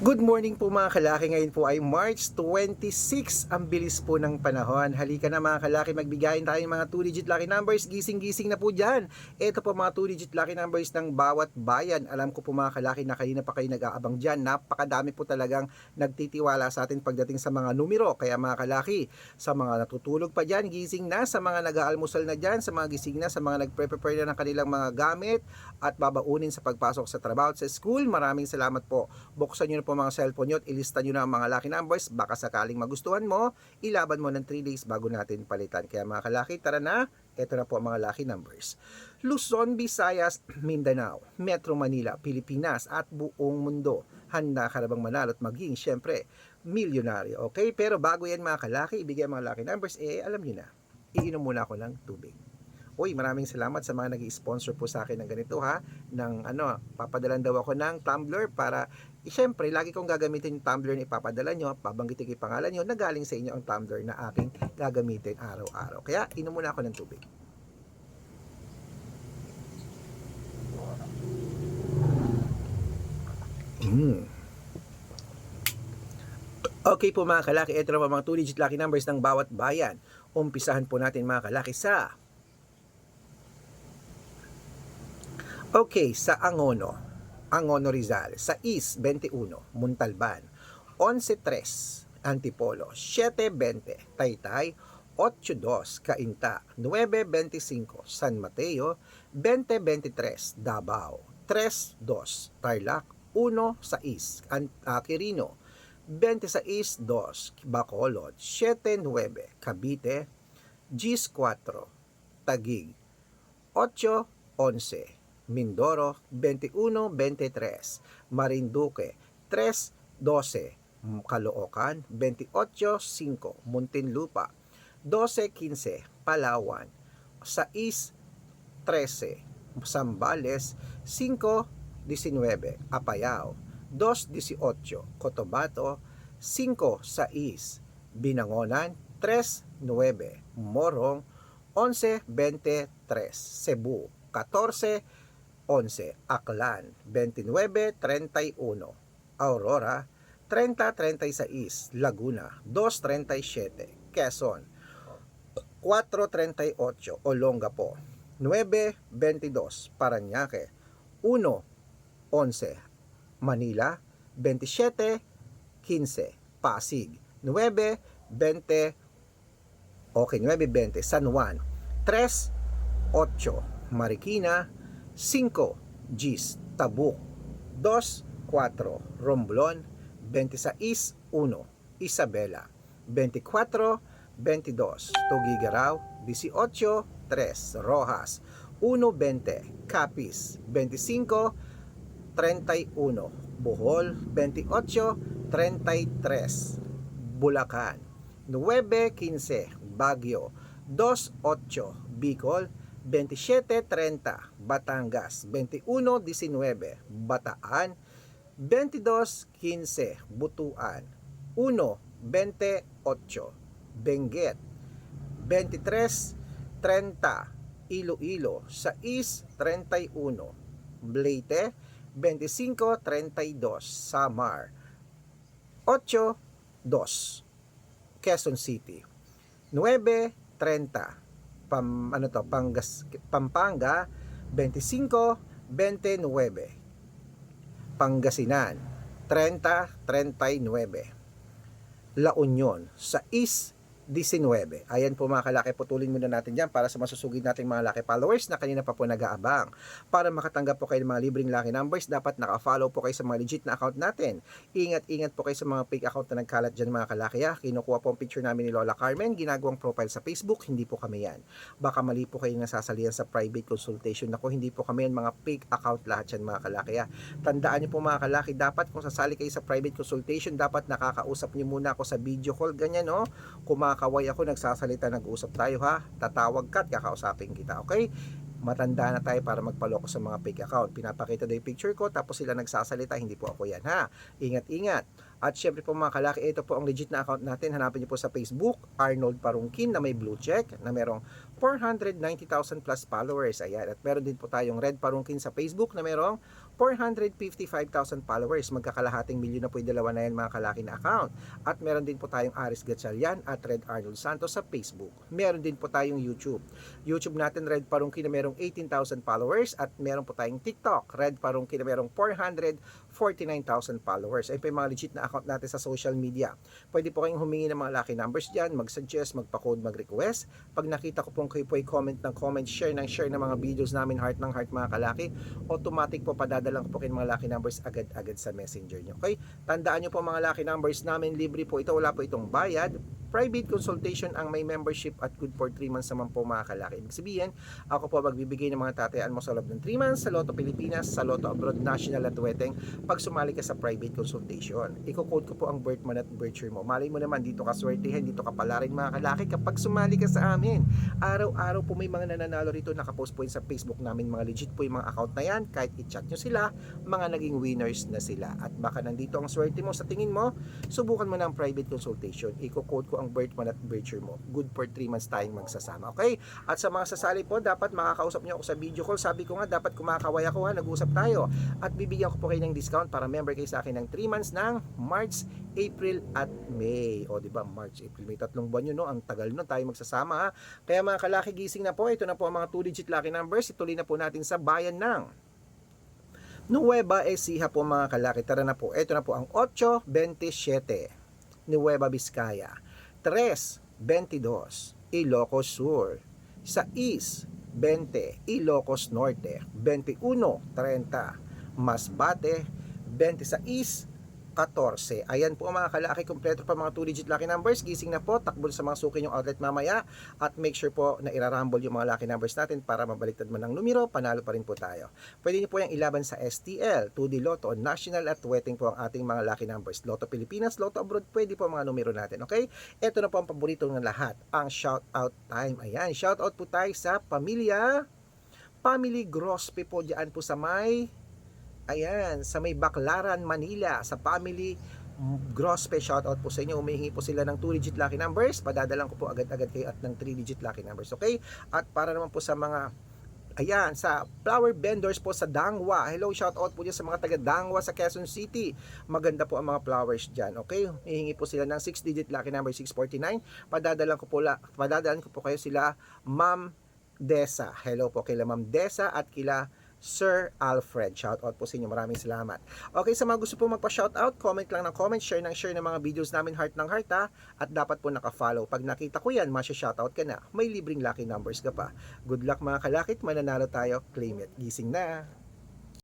Good morning po mga kalaki. Ngayon po ay March 26. Ang bilis po ng panahon. Halika na mga kalaki, magbigayin tayo ng mga 2-digit lucky numbers. Gising-gising na po dyan. Ito po mga 2-digit lucky numbers ng bawat bayan. Alam ko po mga kalaki na kanina pa kayo nag-aabang dyan. Napakadami po talagang nagtitiwala sa atin pagdating sa mga numero. Kaya mga kalaki, sa mga natutulog pa dyan, gising na. Sa mga nag-aalmusal na dyan, sa mga gising na, sa mga nag-prepare na ng kanilang mga gamit at babaunin sa pagpasok sa trabaho at sa school, maraming salamat po. Buksan nyo na po mga cellphone nyo at ilista nyo na ang mga lucky numbers. Baka sakaling magustuhan mo, ilaban mo ng 3 days bago natin palitan. Kaya mga kalaki, tara na. Ito na po ang mga lucky numbers. Luzon, Visayas, Mindanao, Metro Manila, Pilipinas at buong mundo. Handa ka na bang manalo at maging syempre milyonaryo? Okay, pero bago yan mga kalaki, ibigay ang mga lucky numbers, alam nyo na. Iinom muna ako ng tubig. Uy, maraming salamat sa mga nag-i-sponsor po sa akin ng ganito ha, ng papadalan daw ako ng tumbler para siyempre, lagi kong gagamitin yung tumbler na ipapadala nyo, babanggitin ko yung pangalan nyo, na galing sa inyo ang tumbler na aking gagamitin araw-araw. Kaya, inom muna ako ng tubig. Okay po mga kalaki, ito na mga 2-digit lucky numbers ng bawat bayan. Umpisahan po natin mga kalaki sa sa Angono Rizal, sa East 21, Montalban, 11-3, Antipolo, 7-20, Taytay, 8-2, Cainta, 9-25, San Mateo, 20-23, Davao, 3-2, Tarlac, 1-6, Quirino, 26-2, Bacolod, 7-9, Cavite, 10-4, Taguig, 8-11, Mindoro, 21-23, Marinduque, 3-12, Caloocan, 28-5, Muntinlupa, 12-15, Palawan, 6-13, Zambales, 5-19, Apayao, 2-18, Cotabato, 5-6, Binangonan, 3-9, Morong, 11-23, Cebu, 14-11, Aklan, 29-31, Aurora, 30-36, Laguna, 2-37, Quezon, 4-38, Olongapo, 9-22, Parañaque, 1-11, Manila, 27-15, Pasig, 9-20, 9-20, San Juan, 3-8, Marikina, 5, Gis, Tabuk, 2-4, Romblon, 26-1, Isabela, 24-22, Tugigaraw, 18-3, Rojas, 1-20, Capiz, 25-31, Bohol, 28-33, Bulacan, 9-15, Baguio, 2-8, Bicol, 27-30, Batangas, 21-19, Bataan, 22-15, Butuan, 1-28, Benguet, 23-30, Iloilo, 6-31, Leyte, 25-32, Samar, 8-2, Quezon City, 9-30, Pampanga, 25-29, Pangasinan, 30-39, La Union, 6-19. Ayan po mga kalaki, putulin muna natin dyan para sa masusugid nating mga laki followers na kanina pa po nag-aabang. Para makatanggap po kayo ng mga libreng lucky numbers, dapat naka-follow po kayo sa mga legit na account natin. Ingat-ingat po kayo sa mga fake account na nagkalat dyan mga kalaki. Kinukuha po ang picture namin ni Lola Carmen, ginagawang profile sa Facebook, hindi po kami yan. Baka mali po kayo nasasalihan sa private consultation. Ako, hindi po kami yan, mga fake account lahat yan mga kalaki. Tandaan niyo po mga kalaki, dapat kung sasali kayo sa private consultation, dapat nakakausap niyo muna ako sa video call, ganyan kumakaway ako, nagsasalita, nag-usap tayo tatawag ka at kakausapin kita, okay? Matanda na tayo para magpaloko sa mga fake account. Pinapakita daw yung picture ko, tapos sila nagsasalita, hindi po ako yan Ingat-ingat. At syempre po mga kalaki, ito po ang legit na account natin. Hanapin niyo po sa Facebook, Arnold Parungkin na may blue check, na merong 490,000 plus followers. Ayan. At meron din po tayong Red Parungkin sa Facebook na merong 455,000 followers. Magkakalahating milyon na po yung dalawa na yan mga kalaki na account. At meron din po tayong Aris Gatchalian at Red Arnold Santos sa Facebook. Meron din po tayong YouTube. YouTube natin Red Parungki na merong 18,000 followers at meron po tayong TikTok. Red Parungki na merong 449,000 followers. Ay po yung mga legit na account natin sa social media. Pwede po kayong humingi ng mga lucky numbers dyan, mag-suggest, magpa-code, mag-request. Pag nakita ko pong kayo po ay comment ng comment, share ng mga videos namin, heart ng heart mga kalaki, automatic po padadalang ko po kayo mga lucky numbers agad-agad sa messenger nyo. Okay? Tandaan nyo po mga lucky numbers namin, libre po ito, wala po itong bayad. Private consultation ang may membership at good for 3 months naman po mga kalaki. Ibig sabihin, ako po magbibigay ng mga tatayaan mo sa loob ng 3 months sa Lotto Pilipinas, sa Lotto Abroad, National at Weteng pag sumali ka sa private consultation. Iko-code ko po ang birth month at birth year mo. Malay mo naman, dito ka swertihin, dito ka pala rin mga kalaki kapag sumali ka sa amin. Araw-araw po may mga nananalo rito, nakapost po yun sa Facebook namin, mga legit po yung mga account na yan, kahit i-chat nyo sila, mga naging winners na sila. At baka nandito ang swerte mo, sa tingin mo, subukan mo ng private consultation. Iko-code ko ang birth month at birth year mo. Good for 3 months tayong magsasama. Okay? At sa mga sasali po, dapat makakausap nyo ako sa video call. Sabi ko nga, dapat kumakaway ako ha, nag-usap tayo. At bibigyan ko po kayo ng discount para member kayo sa akin ng 3 months ng March, April at May. O, di ba? March, April, May. 3 buwan yun, no? Ang tagal nun tayo magsasama ha. Kaya mga kalaki, gising na po. Ito na po ang mga 2-digit lucky numbers. Ituloy na po natin sa bayan ng Nueva Ecija po mga kalaki. Tara na po. Ito na po ang 827 Nueva Vizcaya, 322 Ilocos Sur, 620 Ilocos Norte, 2130 Masbate, 26 14. Ayan po mga kalaki, kompleto pa mga 2-digit lucky numbers. Gising na po, takbo sa mga suki yung outlet mamaya at make sure po na irarumble yung mga lucky numbers natin para mabaliktad man ang numero, panalo pa rin po tayo. Pwede niyo po yung ilaban sa STL, 2D Lotto, National at Weteng po ang ating mga lucky numbers. Lotto Pilipinas, Lotto Abroad, pwede po mga numero natin, okay? Ito na po ang paborito ng lahat, ang shout out time. Ayan, shout out po tayo sa Family Grospe po dyan po sa sa may Baclaran, Manila, sa Family Grospe. Shoutout po sa inyo. Humihingi po sila ng 2-digit lucky numbers. Padadalang ko po agad-agad kayo at ng 3-digit lucky numbers. Okay? At para naman po sa mga sa flower vendors po sa Dangwa. Hello, shoutout po dyan sa mga taga Dangwa sa Quezon City. Maganda po ang mga flowers dyan. Okay? Hihingi po sila ng 6-digit lucky number 649. Padadalan ko po kayo sila Ma'am Desa. Hello po kila Ma'am Desa at kila Sir Alfred. Shoutout po sa inyo. Maraming salamat. Okay, sa mga gusto po magpa-shoutout, comment lang ng comment, share ng mga videos namin, heart ng heart ha. At dapat po naka-follow. Pag nakita ko yan, masya-shoutout ka na. May libreng lucky numbers ka pa. Good luck mga kalakit, mananalo tayo. Claim it. Gising na.